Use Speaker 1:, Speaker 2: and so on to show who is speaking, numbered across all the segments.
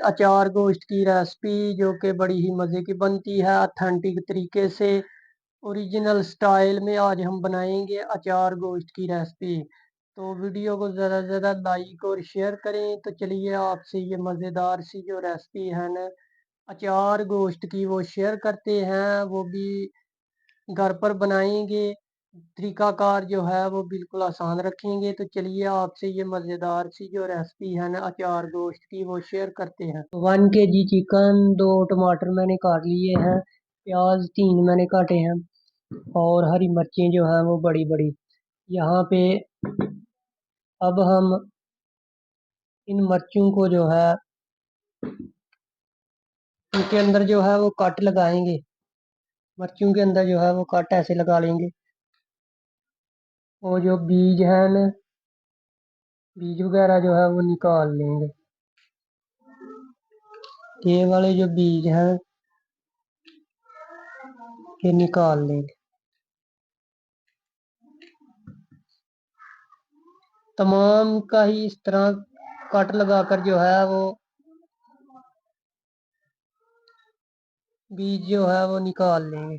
Speaker 1: अचार गोश्त की रेसिपी जो कि बड़ी ही मज़े की बनती है अथेंटिक तरीके से ओरिजिनल स्टाइल में आज हम बनाएंगे अचार गोश्त की रेसिपी। तो वीडियो को ज़्यादा से ज़्यादा लाइक और शेयर करें। तो चलिए आपसे ये मज़ेदार सी जो रेसिपी है ना अचार गोश्त की वो शेयर करते हैं, वो भी घर पर बनाएंगे। तरीकाकार जो है वो बिल्कुल आसान रखेंगे। तो चलिए आपसे ये मज़ेदार सी जो रेसिपी है ना अचार गोश्त की वो शेयर करते हैं। 1 kg चिकन, 2 टमाटर मैंने काट लिए हैं, प्याज 3 मैंने काटे हैं और हरी मिर्चें जो हैं वो बड़ी बड़ी। यहाँ पे अब हम इन मिर्चों को जो है इनके अंदर जो है वो कट लगाएंगे। मिर्चों के अंदर जो है वो कट ऐसे लगा लेंगे और जो बीज है ना बीज वगैरह जो है वो निकाल लेंगे। ये वाले जो बीज हैं ये निकाल लेंगे। तमाम का ही इस तरह कट लगाकर जो है वो बीज जो है वो निकाल लेंगे।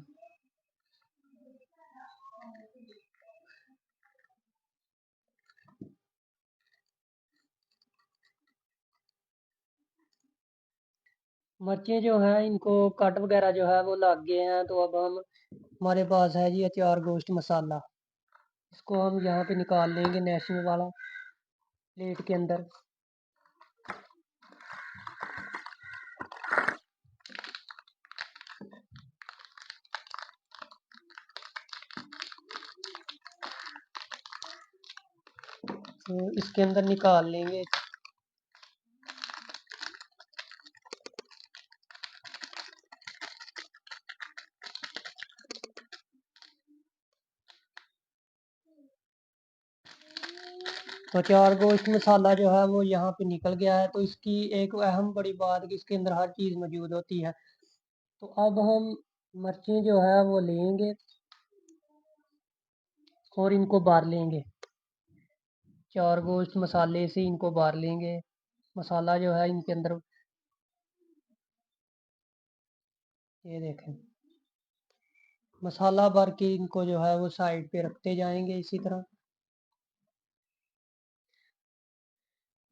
Speaker 1: मिर्चें जो हैं इनको कट वगैरह जो है वो लग गए हैं। तो अब हम हमारे पास है जी अचार गोश्त मसाला। इसको हम यहाँ पे निकाल लेंगे नेशनल वाला प्लेट के अंदर। तो इसके अंदर निकाल लेंगे। तो अचार गोश्त मसाला जो है वो यहाँ पे निकल गया है। तो इसकी एक अहम बड़ी बात कि इसके अंदर हर चीज़ मौजूद होती है। तो अब हम मिर्चें जो है वो लेंगे और इनको बार लेंगे। अचार गोश्त मसाले से इनको बार लेंगे। मसाला जो है इनके अंदर ये देखें मसाला भर के इनको जो है वो साइड पे रखते जाएंगे। इसी तरह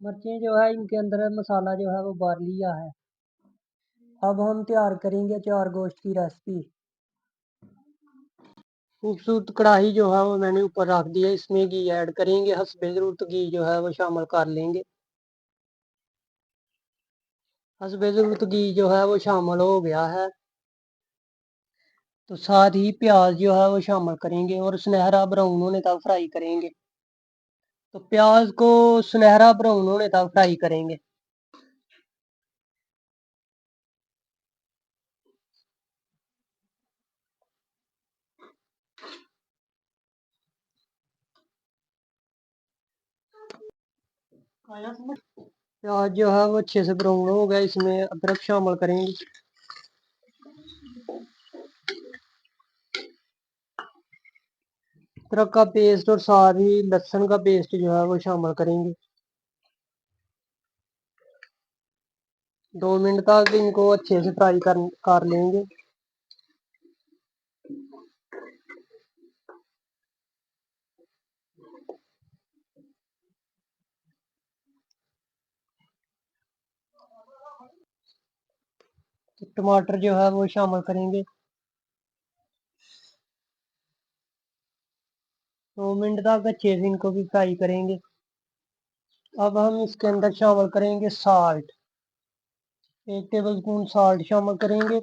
Speaker 1: मिर्चें जो है इनके अंदर मसाला जो है वो भर लिया है। अब हम तैयार करेंगे अचार गोश्त की रेसिपी। खूबसूरत कढ़ाई जो है वो मैंने ऊपर रख दिया। इसमें घी ऐड करेंगे, हस्बे ज़रूरत घी जो है वो शामिल कर लेंगे। हस्बे ज़रूरत घी जो है वो शामिल हो गया है। तो साथ ही प्याज जो है वो शामिल करेंगे और सुनहरा ब्राउन होने तक फ्राई करेंगे। तो प्याज को सुनहरा ब्राउन होने तक फ्राई करेंगे। प्याज जो है वो अच्छे से ब्राउन हो गया। इसमें अदरक शामिल करेंगे। अदरक का पेस्ट और साथ ही लहसुन का पेस्ट जो है वो शामिल करेंगे। 2 मिनट तक इनको अच्छे से फ्राई कर लेंगे। तो टमाटर जो है वो शामिल करेंगे। 2 मिनट तक अच्छे से इनको भी फ्राई करेंगे। अब हम इसके अंदर शामिल करेंगे साल्ट। 1 टेबल स्पून साल्ट शामिल करेंगे।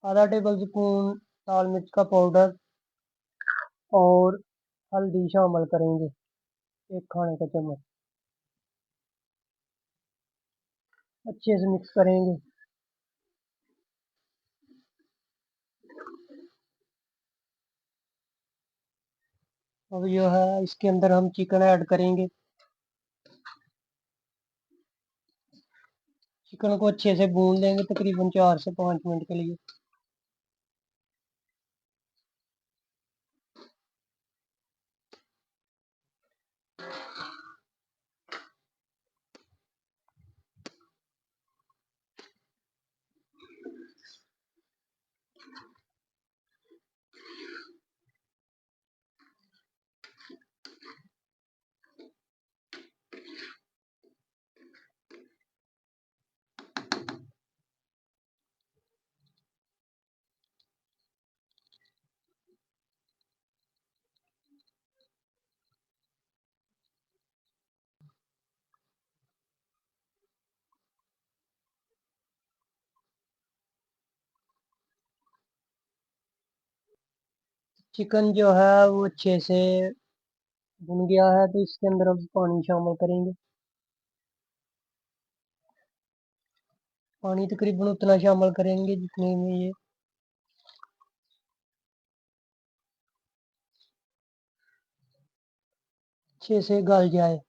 Speaker 1: आधा टेबल स्पून लाल मिर्च का पाउडर और हल्दी शामिल करेंगे, 1 खाने का चम्मच। अच्छे से मिक्स करेंगे। अब जो है इसके अंदर हम चिकन ऐड करेंगे। चिकन को अच्छे से भून लेंगे तकरीबन 4 से 5 मिनट के लिए। चिकन जो है वो अच्छे से भुन गया है, तो इसके अंदर अब पानी शामिल करेंगे। पानी तकरीबन उतना शामिल करेंगे जितने में ये अच्छे से गल जाए।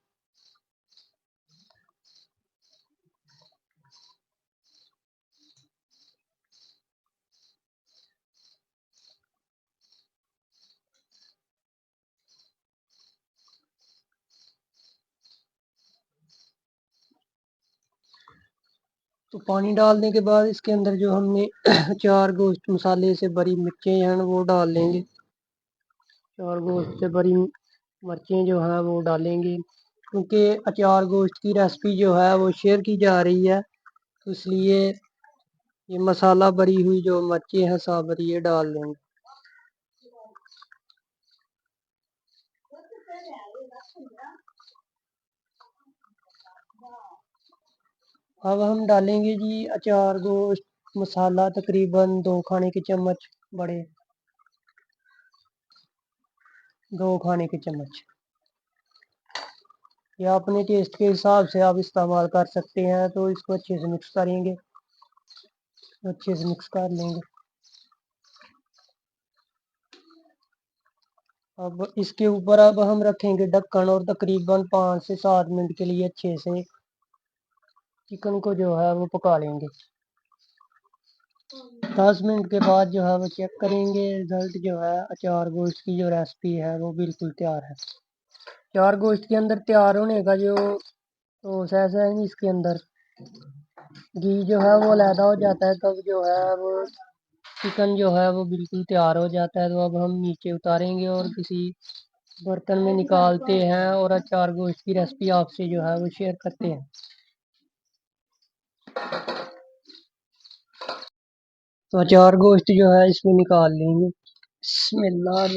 Speaker 1: तो पानी डालने के बाद इसके अंदर जो हमने चार गोश्त मसाले से भरी मिर्चें हैं वो डाल लेंगे। चार गोश्त से भरी मिर्चें जो हैं वो डालेंगे, क्योंकि अचार गोश्त की रेसिपी जो है वो शेयर की जा रही है, तो इसलिए ये मसाला भरी हुई जो मिर्चें हैं साबुत ये डाल देंगे। अब हम डालेंगे जी अचार गोश्त मसाला तकरीबन 2 खाने के चम्मच बड़े, 2 खाने के चम्मच। या अपने टेस्ट के हिसाब से आप इस्तेमाल कर सकते हैं। तो इसको अच्छे से मिक्स करेंगे, अच्छे से मिक्स कर लेंगे। अब इसके ऊपर अब हम रखेंगे ढक्कन और तकरीबन 5 से 7 मिनट के लिए अच्छे से चिकन को जो है वो पका लेंगे। 10 मिनट के बाद जो है वो चेक करेंगे रिजल्ट जो है। अचार गोश्त की जो रेसिपी है वो बिल्कुल तैयार है। अचार गोश्त के अंदर तैयार होने का जो प्रोसेस है, इसके अंदर घी जो है वो अलहदा हो जाता है, तब जो है वो चिकन जो है वो बिल्कुल तैयार हो जाता है। तो अब हम नीचे उतारेंगे और किसी बर्तन में निकालते हैं और अचार गोश्त की रेसिपी आपसे जो है वो शेयर करते हैं। तो अचार गोश्त जो है इसमें निकाल लेंगे। बिस्मिल्लाह।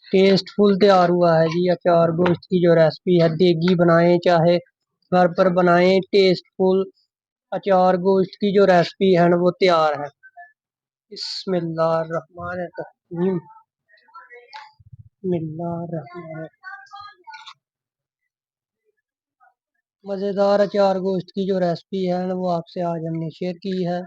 Speaker 1: टेस्टफुल तैयार हुआ है जी अचार गोश्त की जो रेसिपी है। देगी बनाएं चाहे घर पर बनाएं, टेस्टफुल अचार गोश्त की जो रेसिपी है ना वो तैयार है। बिस्मिल्लाहिर्रहमानिर्रहीम। बिस्मिल्लाहिर्रहमानिर्रहीम। मज़ेदार अचार गोश्त की जो रेसिपी है ना वो आपसे आज हमने शेयर की है।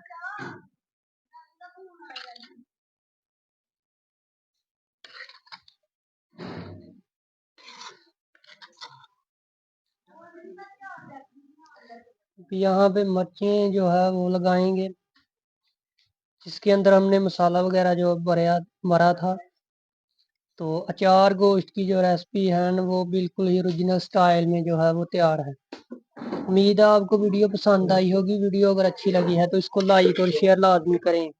Speaker 1: यहाँ पे मिर्चें जो है वो लगाएंगे, जिसके अंदर हमने मसाला वगैरह जो भरा भरा था। तो अचार गोश्त की जो रेसिपी है ना वो बिल्कुल ही ओरिजिनल स्टाइल में जो है वो तैयार है। उम्मीद है आपको वीडियो पसंद आई होगी। वीडियो अगर अच्छी लगी है तो इसको लाइक और शेयर लाजमी करें।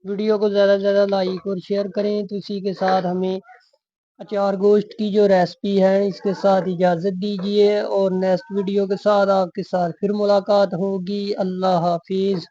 Speaker 1: वीडियो को ज़्यादा से ज़्यादा लाइक और शेयर करें। तो इसी के साथ हमें अचार गोश्त की जो रेसिपी है इसके साथ इजाज़त दीजिए, और नेक्स्ट वीडियो के साथ आपके साथ फिर मुलाकात होगी। अल्लाह हाफिज़।